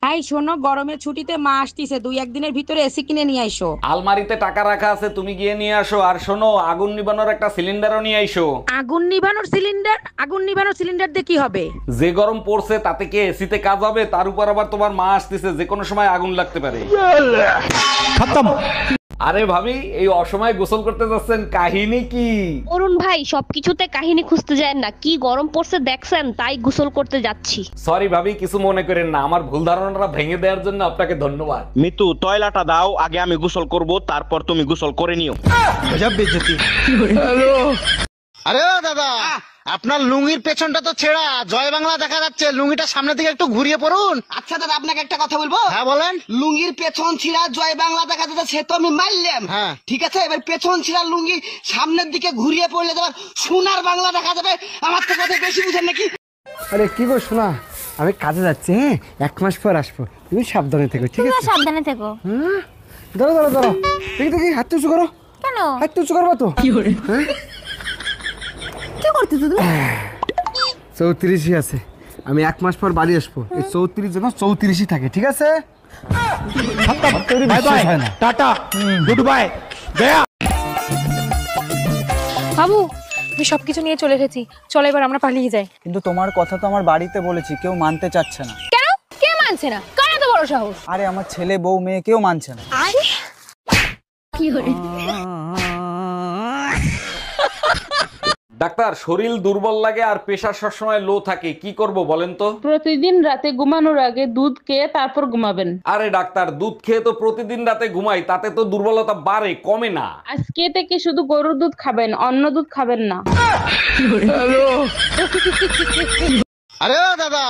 এই শোনো, গরমের ছুটিতে মা আসতিছে, 2-1 দিনের ভিতরে এসি কিনে নিয়ে আইসো। আলমারিতে টাকা রাখা আছে, তুমি গিয়ে নিয়ে আসো। আর শোনো, আগুন নিবানোর একটা সিলিন্ডারও নিয়ে আইসো। আগুন নিভানোর সিলিন্ডার? আগুন নিভানোর সিলিন্ডার দিয়ে কি হবে? যে গরম পড়ছে তাতে কি এসিতে কাজ হবে? তার উপর আবার তোমার মা আসতেছে, যে কোনো সময় আগুন লাগতে পারে। আরে ভাবি, এই অসময়ে গোসল করতে যাচ্ছেন, কাহিনী কি? অরুণ ভাই সবকিছুতে কাহিনী খুঁজতে যায় না, কি গরম পড়ছে দেখছেন, তাই গোসল করতে যাচ্ছি। সরি ভাবি, কিছু মনে করেন না, আমার ভুল ধারণাটা ভেঙে দেওয়ার জন্য আপনাকে ধন্যবাদ। মিতু টয়লাটা দাও, আগে আমি গোসল করব, তারপর তুমি গোসল করে নিও। আরে ও দাদা, আপনার লুঙ্গির পেছনটা তো ছেঁড়া, জয় বাংলা দেখা যাচ্ছে, লুঙ্গিটা সামনের দিকে একটু ঘুরিয়ে পড়ুন। আচ্ছা দাদা, আপনাকে একটা কথা বলবো। হ্যাঁ বলেন। লুঙ্গির পেছন ছিঁড়া জয় বাংলা দেখা যাচ্ছে, সে তো আমি মারলাম। হ্যাঁ। ঠিক আছে, এবার পেছন ছিঁড়া লুঙ্গি সামনের দিকে ঘুরিয়ে পড়লে তোমার সোনার বাংলা দেখা যাবে। আমার তো কথা বেশি বুঝেন নাকি? আরে কি গো শোনা, আমি কাজে যাচ্ছি, হ্যাঁ 1 মাস পর আসবো, তুমি সাবধানে থেকো, ঠিক আছে? সাবধানে থেকো। ধরো ধরো ধরো, দেখি দেখি, হাত উঁচু করো। কেন? হাত উঁচু করবো তো। হ্যাঁ? কি করতেছো তুমি? 34ই আছে, আমি 1 মাস পর বাড়ি আসবো, এই 34 যেন 34ই থাকে, ঠিক আছে? Bye bye, tata, good bye, Gaya. বাবু, আমি সবকিছু নিয়ে চলে এসেছি, চলো এবার আমরা পালিয়ে যাই। কিন্তু তোমার কথা তো আমার বাড়িতে বলেছি, কেউ মানতে চাচ্ছে না। কেন? কে মানছে না? কার এত বড় সাহস? আরে আমার ছেলে বউ মেয়ে কেউ মানছে না। কি করে? ডাক্তার, শরীর দুর্বল লাগে আর প্রেশার সবসময় লো থাকে, কি করব বলেন তো? প্রতিদিন রাতে ঘুমানোর আগে দুধ খেয়ে তারপর ঘুমাবেন। আরে ডাক্তার, দুধ খেয়ে তো প্রতিদিন রাতে ঘুমাই, তাতে তো দুর্বলতা বাড়ে, কমে না। আজকে থেকে শুধু গরুর দুধ খাবেন, অন্য দুধ খাবেন না। আরে ও দাদা,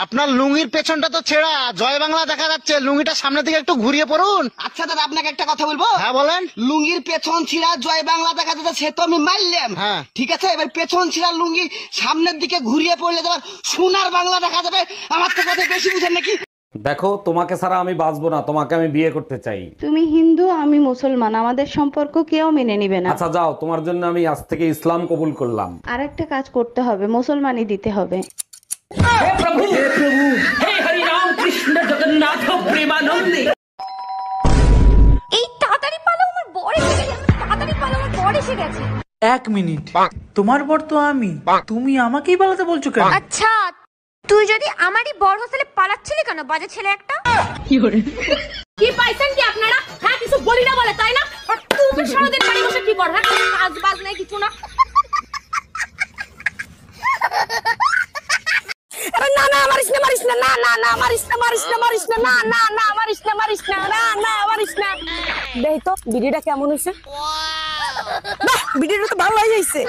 আপনার লুঙ্গির পেছনটা তো ছেঁড়া, জয় বাংলা দেখা যাচ্ছে, লুঙ্গিটা সামনের দিকে একটু ঘুরিয়ে পড়ুন। আচ্ছা দাদা, আপনাকে একটা কথা বলবো। হ্যাঁ বলেন। লুঙ্গির পেছন ছিঁড়া জয় বাংলা দেখা যাচ্ছে, সে তো আমি মারলাম। হ্যাঁ। ঠিক আছে, এবার পেছন ছিঁড়া লুঙ্গি সামনের দিকে ঘুরিয়ে পড়লে তোমার সোনার বাংলা দেখা যাবে। আমার তো কথা বেশি বুঝেন নাকি? দেখো, তোমাকে ছাড়া আমি বাঁচবো না, তোমাকে আমি বিয়ে করতে চাই। তুমি হিন্দু, আমি মুসলমান, আমাদের সম্পর্ক কেউ মেনে নিবে না। আচ্ছা যাও, তোমার জন্য আমি আজ থেকে ইসলাম কবুল করলাম। আর একটা কাজ করতে হবে, মুসলমানই দিতে হবে। এই তাড়াতাড়ি পালাও, আমার বর এসে গেছে। তাড়াতাড়ি পালাও, আমার বর এসে গেছে। 1 মিনিট, তোমার বর তো আমি, তুমি আমাকেই পালাতে বলছো কেন? আচ্ছা, তুই যদি আমারই বর হোস্টেলে পালাচ্ছিলি কেন, বাজে ছেলে একটা? কি পাইছেন কি আপনারা? হ্যাঁ, কিছু বলি না বলে, তাই না? আর তুমি সারাদিন বাড়ি বসে কি কর? হ্যাঁ, কাজ বাজ নাই কিছু না। না না, মারিস না, মারিস না, না না না, মারিস না, মারিস না, মারিস না, না না না, মারিস না, মারিস না, না না, মারিস না। দেখ তো ভিডিওটা কেমন হয়েছে। বাহ, ভিডিওটা তো ভালো হয়ে যাইছে।